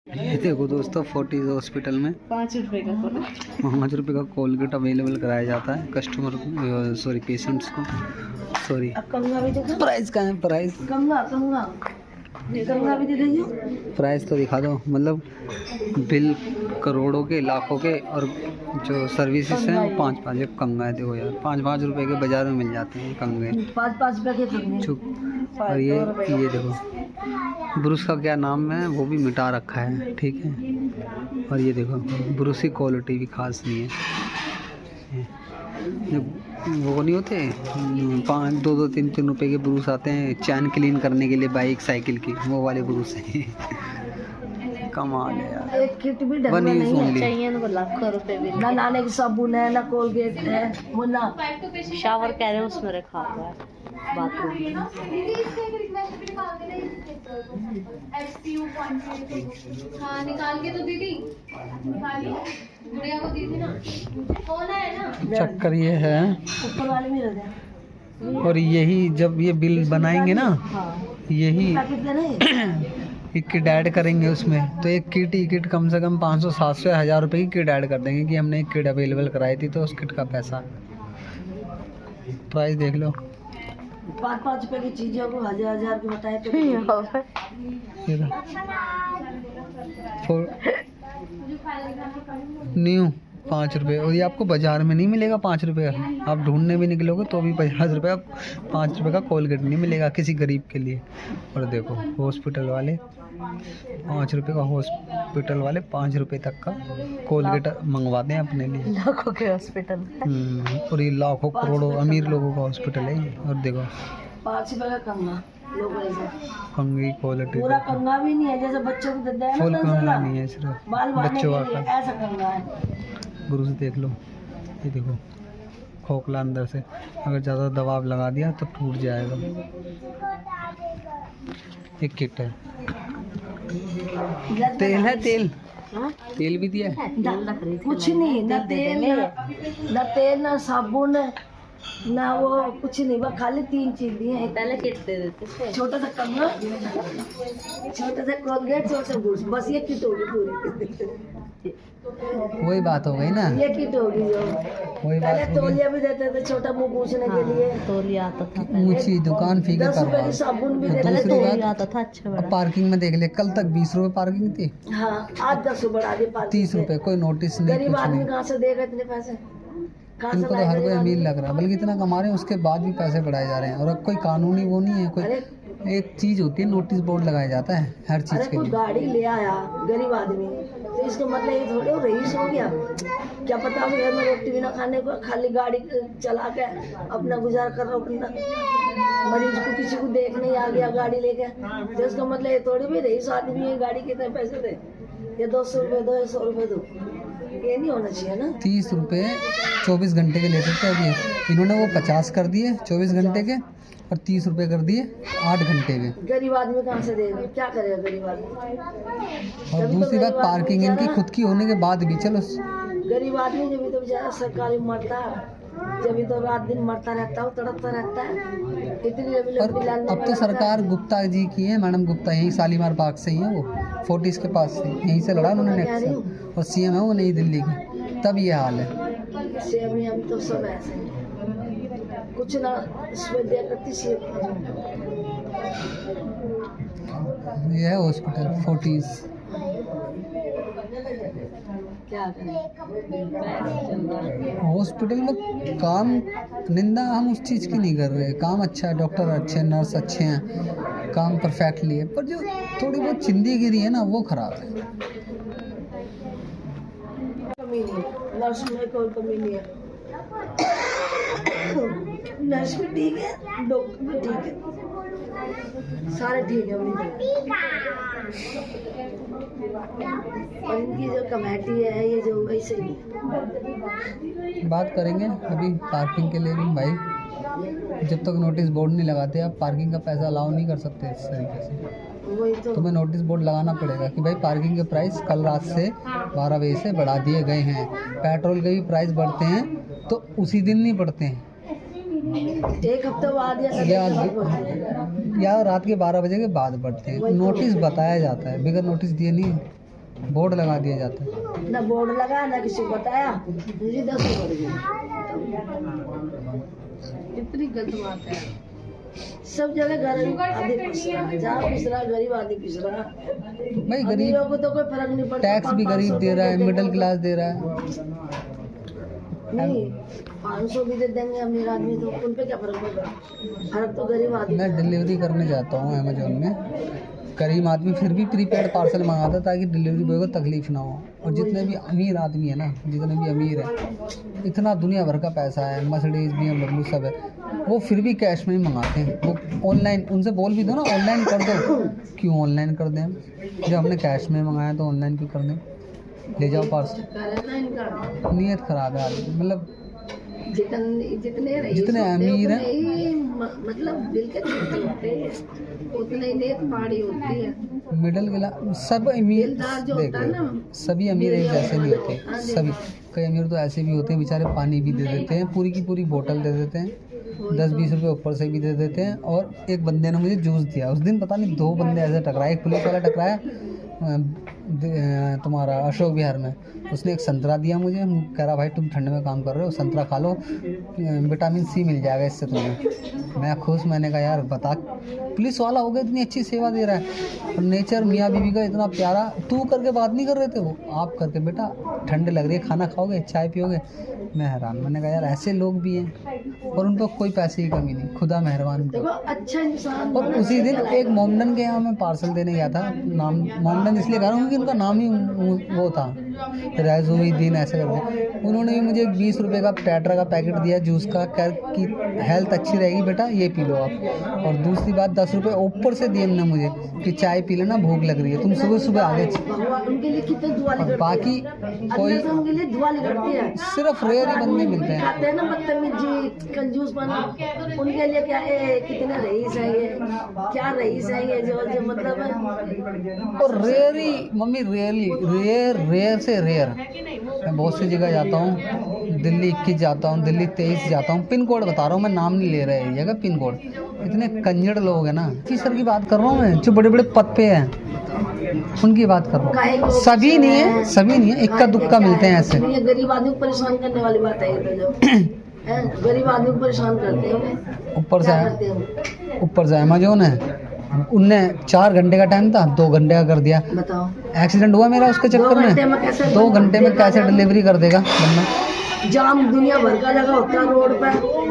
ये देखो दोस्तों, फोर्टिस हॉस्पिटल में 5 रुपए का 5 रुपये का कोलगेट अवेलेबल कराया जाता है कस्टमर को, सॉरी पेशेंट्स को। सॉरी प्राइस का है, प्राइस भी दे दीजिए। प्राइस तो दिखा दो। मतलब बिल करोड़ों के, लाखों के, और जो सर्विसेज हैं वो 5-5। एक कंगा है, देखो यार, 5-5 रुपए के बाजार में मिल जाते हैं कंगे। 5-5 रुपए के कंगे। चुप। और ये देखो ब्रुश का क्या नाम है वो भी मिटा रखा है, ठीक है। और ये देखो ब्रुश की क्वालिटी भी खास नहीं है। जो वो नहीं होते 5-2 3 रुपए के ब्रूस आते हैं चैन क्लीन करने के लिए बाइक साइकिल की, वो वाले ब्रूस हैं। कमाल है यार। एक किट भी ढंग में नहीं चाहिए ना, लाखों रुपए भी ना। नाने की साबुन है ना, कोलगेट है, मुन्ना शावर कह रहे हैं उसमें रखा हुआ है बाथरूम। हाँ निकाल के तो दीदी, गुड़िया को दी थी ना, कौन है ना। चक्कर ये है, ऊपर वाले में रह। और यही जब ये बिल बनाएंगे ना, यही एक किट ऐड करेंगे उसमें, तो एक किट कम से कम 500-700-1000 रुपये की किट ऐड कर देंगे कि हमने एक किट अवेलेबल कराई थी, तो उस किट का पैसा। प्राइस देख लो, 5-5 रुपए की चीजों को 1000 की बताए तो न्यू 5 रुपये। और ये आपको बाजार में नहीं मिलेगा 5 रुपये का, आप ढूंढने भी निकलोगे तो भी 50 रुपये का 5 रुपये का कोलगेट नहीं मिलेगा किसी गरीब के लिए। और देखो हॉस्पिटल वाले 5 रुपये का, हॉस्पिटल वाले 5 रुपये तक का कोलगेट मंगवाते हैं अपने लिए। लाखों के हॉस्पिटल। और ये लाखों करोड़ों अमीर लोगों का हॉस्पिटल है ये। और देखो 5 रुपए का कंगा, कंगी क्वालिटी पूरा कंगा भी नहीं है, जैसे बच्चों को देते हैं फुल ना, कंगा नहीं है, सिर्फ बच्चों का। ऐसा कंगा है। ब्रूस देख लो, ये देखो खोखला अंदर से, अगर ज़्यादा दबाव लगा दिया तो टूट जाएगा। एक किट है, तेल है, तेल भी दिया है। कुछ नहीं, ना तेल ना साबुन ना वो कुछ नहीं, बस खाली 3 चीज दी है। पहले किट दे देते, छोटा सा कंगा, छोटा सा कोलगेट, छोटा सा ब्रश, बस ये किट होगी पूरी। वही बात हो गई ना, ये किट होगी जो वही पहले बात। तौलिया भी देते थे छोटा मुंह पूछने के लिए, तौलिया आता था। ऊंची दुकान फीके 10 रुपए की साबुन भी देते थे, तौलिया आता था अच्छा बड़ा। पार्किंग में देख ले, कल तक 20 रुपए पार्किंग थी, हाँ आज 10 बढ़ा दी, 30 रुपए। कोई नोटिस नहीं, गरीब कुछ आदमी नहीं। कहाँ से देगा इतने पैसे, इनको तो हर कोई अमीर लग रहा है, बल्कि इतना कमा रहे हैं उसके बाद भी पैसे बढ़ाए जा रहे हैं। और अब कोई कानूनी वो नहीं है, कोई एक चीज होती है, नोटिस बोर्ड लगाया जाता है हर चीज के लिए। गाड़ी ले आया गरीब आदमी, तो इसका मतलब ये थोड़े वो रईस हो गया, क्या पता आप घर में रोटी भी ना खाने को, खाली गाड़ी चला के अपना गुजार कर रहा हो, अपना मरीज को किसी को देखने आ गया गाड़ी लेके, तो इसका मतलब ये थोड़ी भी रईस आदमी है, गाड़ी कितने पैसे दे, ये 200 रुपये दो, 100 रुपये दो, ये नहीं होना चाहिए ना। 30 रुपये 24 घंटे के लेते थे, अभी इन्होंने वो 50 कर दिए 24 घंटे के, और 30 रुपये कर दिए 8 घंटे के। गरीब आदमी कहाँ से देगा, क्या करेगा गरीब आदमी। और दूसरी बात, पार्किंग इनकी खुद की होने के बाद भी, चलो गरीब आदमी जब भी तो बेचारा सरकारी मरता है, जब भी तो रात दिन मरता रहता है, तड़पता रहता है, इतनी और अब तो सरकार गुप्ता जी की है, मैडम गुप्ता यहीं शालीमार बाग से ही है, वो फोर्टिस के पास से यहीं से लड़ा उन्होंने, और सीएम है वो नई दिल्ली की, तब ये हाल है। सीएम हम तो सब ऐसे हैं, कुछ ना दिया करती सीएम। ये है हॉस्पिटल फोर्टिस। क्या हॉस्पिटल में काम, निंदा हम उस चीज़ की नहीं कर रहे, काम अच्छा है, डॉक्टर अच्छे हैं, नर्स अच्छे हैं, काम परफेक्टली है, पर जो थोड़ी बहुत चिंदीगिरी है ना वो खराब है। कमी नहीं, नर्स में कोई कमी नहीं है, नर्स भी ठीक है, डॉक्टर भी ठीक है, सारे ठीक है और इनकी जो कमेटी है ये जो वैसे ही बात करेंगे अभी पार्किंग के लिए भी भाई, जब तक नोटिस बोर्ड नहीं लगाते आप पार्किंग का पैसा अलाउ नहीं कर सकते इस तरीके से। वही तो तुम्हें नोटिस बोर्ड लगाना पड़ेगा कि भाई पार्किंग के प्राइस कल रात से 12 बजे से बढ़ा दिए गए हैं। पेट्रोल के भी प्राइस बढ़ते हैं तो उसी दिन नहीं बढ़ते हैं, एक हफ्ते बाद या रात के 12 बजे के बाद बढ़ते हैं। नोटिस बताया जाता है, बगैर नोटिस दिए नहीं बोर्ड लगा दिया जाता है। ना बोर्ड लगा, ना किसी को बताया, मुझे 10 बढ़ गई। कितनी गलत बात है। सब जगह गरीब आदमी पिस रहा है, जहाँ पिस रहा गरीब आदमी पिस रहा। भाई गरीब अमीरों को तो कोई फर्क नहीं पड़ता। टैक्स भी गरीब दे रहा है, मिडिल क्लास दे रहा है। नहीं 500 भी दे देंगे अमीर आदमी तो उन पे क्या फर्क पड़ रहा। फर्क तो गरीब आदमी। मैं डिलीवरी करने जाता हूँ अमेजोन में, गरीब आदमी फिर भी प्रीपेड पार्सल मंगाता है ताकि डिलीवरी बॉय को तकलीफ ना हो। और जितने भी अमीर आदमी है ना, जितने भी अमीर है, इतना दुनिया भर का पैसा है, मर्सिडीज BMW सब है, वो फिर भी कैश में ही मंगाते हैं। वो ऑनलाइन उनसे बोल भी दो ना ऑनलाइन कर दो, क्यों ऑनलाइन कर दें? जब हमने कैश में मंगाया तो ऑनलाइन क्यों कर दें? ले जाओ पार्सल। नीयत खराब है आदमी, मतलब जितने अमीर हैं मतलब दिल के छोटे होते हैं, उतने ही नेक पाड़ी होती है। मिडिल क्लास सब अमीर देखो, सभी अमीर एक जैसे नहीं होते। सभी कई अमीर तो ऐसे भी होते हैं बेचारे, पानी भी दे देते हैं, पूरी की पूरी बोतल दे देते हैं, 10-20 रुपये ऊपर से भी दे देते हैं। और एक बंदे ने मुझे जूस दिया उस दिन, पता नहीं 2 बंदे ऐसे टकराए, एक पुलिस वाला टकराया तुम्हारा अशोक विहार में, उसने एक संतरा दिया मुझे, कह रहा भाई तुम ठंड में काम कर रहे हो, संतरा खा लो, विटामिन C मिल जाएगा इससे तुम्हें। मैं खुश, मैंने कहा यार बता, पुलिस वाला हो गया, इतनी अच्छी सेवा दे रहा है। और नेचर मियाँ बीवी का इतना प्यारा, तू करके बात नहीं कर रहे थे, वो आप करके, बेटा ठंड लग रही है, खाना खाओगे, चाय पियोगे। मैं हैरान, मैंने कहा यार ऐसे लोग भी हैं और उन पर कोई पैसे की कमी नहीं, खुदा मेहरबान। अच्छा इंसान। और उसी दिन एक मोमडन के यहाँ मैं पार्सल देने गया था, नाम मोमडन इसलिए कह रहा हूँ क्योंकि उनका नाम ही वो था, रैजुद्दीन ऐसे करके। उन्होंने भी मुझे 20 रुपये का टेट्रा का पैकेट दिया जूस का, कह कि हेल्थ अच्छी रहेगी बेटा, ये पी लो आप। और दूसरी बात 10 रुपये ऊपर से दिए उन्होंने मुझे कि चाय पी लेना, भूख लग रही है, तुम सुबह सुबह आगे। उनके लिए कितने दुआ और बाकी कोई उनके लिए दुआ करती है। सिर्फ रेयर ही बंदे मिलते हैं, खाते हैं ना बदतमीजी कंजूस बना, उनके लिए क्या है, कितने रईस है ये, क्या रईस है ये जो मतलब। और रेयर ही मम्मी, रेयर से रेयर। मैं बहुत सी जगह जाता हूँ, दिल्ली 21 जाता हूँ, दिल्ली 23 जाता हूँ, पिन कोड बता रहा हूँ मैं, नाम नहीं ले रहा है एरिया का, पिन कोड। इतने कंजड़ लोग हैं ना, ऑफिसर की बात कर रहा हूँ मैं, जो बड़े बड़े पद पे हैं उनकी बात कर रहा हूँ। सभी नहीं है, सभी नहीं है, इक्का दुक्का मिलते हैं ऐसे। गरीब आदमी को परेशान करने वाली बात है ये तो, जो गरीब आदमी को परेशान करते हैं। ऊपर से अमेजोन है, उनने 4 घंटे का टाइम था, 2 घंटे का कर दिया। बताओ एक्सीडेंट हुआ मेरा उसके चक्कर में, 2 घंटे में कैसे डिलीवरी कर देगा बंदा। जाम दुनिया भर का लगा होता है रोड पर,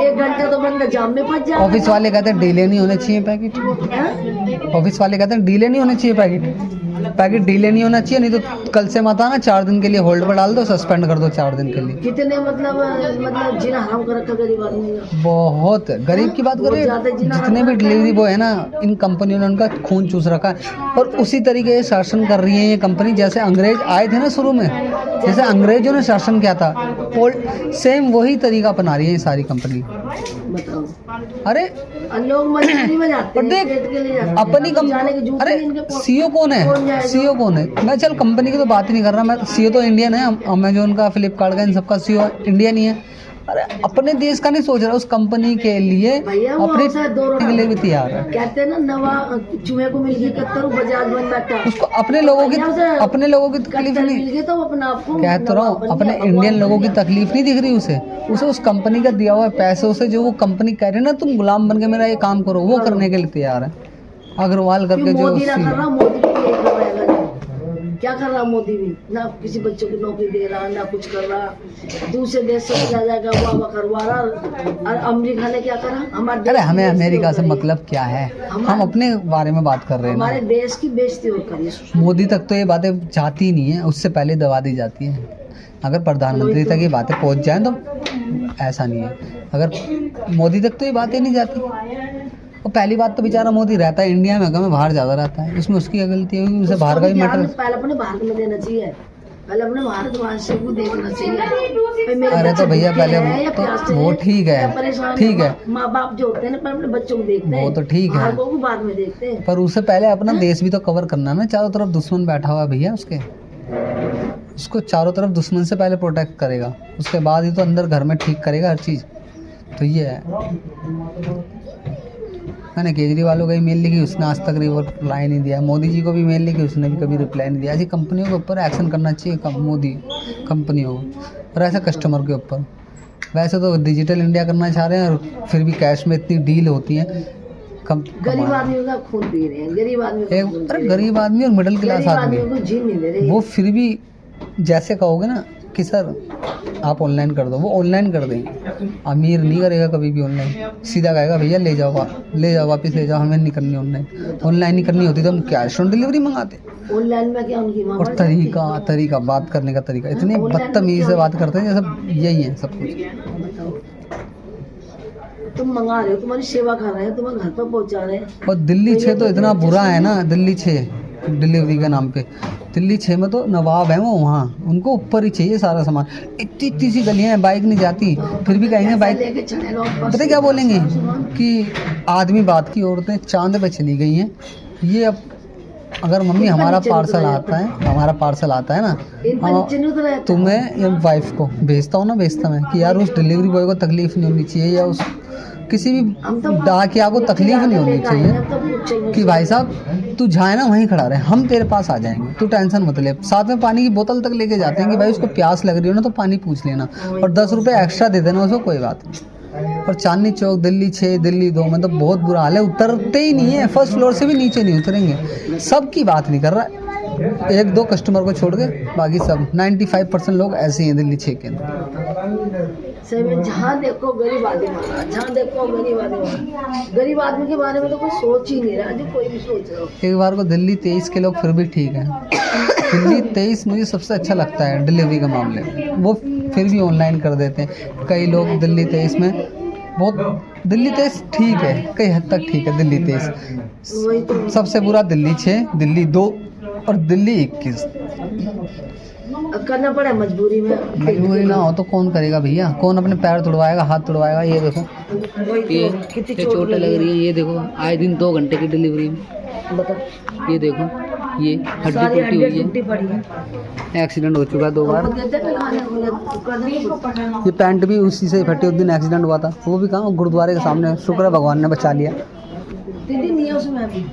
1 घंटा तो बंदा जाम में फंस जाता है। ऑफिस वाले कहते हैं डिले नहीं होने चाहिए पैकेट, ऑफिस वाले कहते हैं डिले नहीं होने चाहिए पैकेट डिले नहीं होना चाहिए, नहीं तो कल से मत आना, 4 दिन के लिए होल्ड पर डाल दो, सस्पेंड कर दो 4 दिन के लिए। कितने मतलब जीना हराम कर रखा गरीब आदमी का। बहुत गरीब की बात करें, जितने भी डिलीवरी बॉय है ना, इन कंपनियों ने उनका खून चूस रखा है। और उसी तरीके से शासन कर रही है ये कंपनी, जैसे अंग्रेज आए थे ना शुरू में, जैसे अंग्रेजों ने शासन किया था, सेम वही तरीका अपना रही है ये सारी कंपनी। बताओ, अरे लोग मजबूरी में जाते हैं, अपनी कंपनी। अरे सीईओ कौन है, सीईओ कौन है? मैं चल कंपनी की तो बात ही नहीं कर रहा, मैं सीईओ तो इंडियन है, अमेजोन का, फ्लिपकार्ट का, इन सबका सीईओ इंडियन ही है। अरे अपने देश का नहीं सोच रहा, उस कंपनी के लिए अपने के लिए भी तैयार है। कहते हैं ना, नवा चूहे को मिल गई कत्तर, बाजार बन बैठा, उसको अपने लोगों की तकलीफ नहीं, तो अपना कह तो रहा हूँ, अपने इंडियन लोगों की तकलीफ नहीं दिख रही उसे उस कंपनी का दिया हुआ पैसों से, जो वो कंपनी कह रही है ना तुम गुलाम बन के मेरा ये काम करो, वो करने के लिए तैयार है। अग्रवाल करके जो क्या कर रहा मोदी भी, ना किसी बच्चों को नौकरी दे रहा, ना कुछ कर रहा, दूसरे देश से जा जाएगा वाह करवा रहा। और अमेरिका ने क्या करा हमारे? अरे हमें अमेरिका से मतलब क्या है, हम अपने बारे में बात कर रहे हैं। हमारे देश की बेइज्जती और करिए। मोदी तक तो ये बातें जाती ही नहीं है, उससे पहले दबा दी जाती है। अगर प्रधानमंत्री तक ये बातें पहुँच जाएँ तो ऐसा नहीं है, अगर मोदी तक तो ये बातें नहीं जाती। और पहली बात तो बेचारा मोदी रहता है इंडिया में, अगर मैं बाहर ज़्यादा रहता है, इसमें उसकी गलती है, उसे बाहर का भी मैटर पहले अपने भारत में देना चाहिए, पहले अपने भारतवासियों को देखना चाहिए। अरे तो भैया पहले तो वो ठीक है, माँ बाप जो होते हैं ना अपने बच्चों को देखते हैं, वो तो ठीक है, वो बाद में देखते हैं, पर उससे पहले अपना देश भी तो कवर करना ना। चारों तरफ दुश्मन बैठा हुआ है भैया, उसको चारों तरफ दुश्मन से पहले प्रोटेक्ट करेगा, उसके बाद ही तो अंदर घर में ठीक करेगा हर चीज़। तो ये है। मैंने केजरीवाल को मेल लिखी, उसने आज तक रिप्लाई नहीं दिया। मोदी जी को भी मेल लिखी, उसने भी कभी रिप्लाई नहीं दिया। ऐसी कंपनियों के ऊपर एक्शन करना चाहिए मोदी कंपनियों को, और ऐसा कस्टमर के ऊपर। वैसे तो डिजिटल इंडिया करना चाह रहे हैं और फिर भी कैश में इतनी डील होती है। गरीब आदमियों का खून पी रहे हैं, गरीब आदमी अरे गरीब आदमी और मिडिल क्लास आदमी को जीन नहीं दे रहे। वो फिर भी जैसे कहोगे ना कि सर आप ऑनलाइन कर दो, वो ऑनलाइन कर देंगे। अमीर नहीं करेगा कभी भी ऑनलाइन, सीधा कहेगा भैया ले जाओ वापस ले जाओ, हमें नहीं करनी ऑनलाइन नहीं करनी होती तो हम कैश ऑन डिलीवरी मंगाते। ऑनलाइन में क्या उनकी और तरीका बात करने का तरीका इतने बदतमीजी से बात करते हैं जैसे यही है सब कुछ। तुम मंगा रहे हो, तुम्हारी सेवा कर रहे हैं, तुम्हें घर पर पहुंचा रहे हैं। और दिल्ली 6 तो इतना बुरा है ना, दिल्ली 6 डिलीवरी के नाम पे, दिल्ली 6 में तो नवाब है वो, वहाँ उनको ऊपर ही चाहिए सारा सामान। इतनी सी गलियाँ हैं, बाइक नहीं जाती, फिर भी कहेंगे बाइक। पता क्या बोलेंगे कि आदमी बात की औरतें चांद पे चली गई हैं। ये अब अगर मम्मी हमारा पार्सल आता है ना, तुम्हें या वाइफ को भेजता मैं कि यार उस डिलीवरी बॉय को तकलीफ नहीं होनी चाहिए, या उस किसी भी डाकिया को तकलीफ नहीं होनी चाहिए कि भाई साहब तू जाए ना वहीं खड़ा रहे, हम तेरे पास आ जाएंगे, तू टेंशन मत ले। साथ में पानी की बोतल तक लेके जाते हैं कि भाई उसको प्यास लग रही हो ना तो पानी पूछ लेना, और 10 रुपये एक्स्ट्रा दे देना उसको, कोई बात नहीं। और चांदनी चौक दिल्ली 6 दिल्ली 2 में तो बहुत बुरा हाल है, उतरते ही नहीं है, फर्स्ट फ्लोर से भी नीचे नहीं उतरेंगे। सबकी बात नहीं कर रहा, 1-2 कस्टमर को छोड़ के बाकी सब 95% लोग ऐसे ही हैं दिल्ली 6 के अंदर। जहाँ देखो गरीब आदमी, जहाँ देखो गरीब आदमी के बारे में तो कोई सोच ही नहीं रहा जी, कोई भी सोच रहा हो। एक बार को दिल्ली 23 के लोग फिर भी ठीक है। दिल्ली 23 मुझे सबसे अच्छा लगता है डिलीवरी के मामले में, वो फिर भी ऑनलाइन कर देते हैं कई लोग। दिल्ली 23 में बहुत, दिल्ली 23 ठीक है, कई हद तक ठीक है दिल्ली 23। सबसे बुरा दिल्ली 6, दिल्ली 2 और दिल्ली 21। करना पड़ा मजबूरी में, मजबूरी ना हो तो कौन करेगा भैया, कौन अपने पैर तुड़वाएगा, हाथ तुड़वाएगा। ये देखो ये कितनी चोटें लग रही है, ये देखो आए दिन 2 घंटे की डिलीवरी में बता, ये देखो ये हड्डी टूटी हुई है, एक्सीडेंट हो चुका 2 बार। ये पैंट भी उसी से फटी, उस दिन एक्सीडेंट हुआ था, वो भी कहाँ गुरुद्वारे के सामने, शुक्र है भगवान ने बचा लिया। नहीं है उसमें अभी।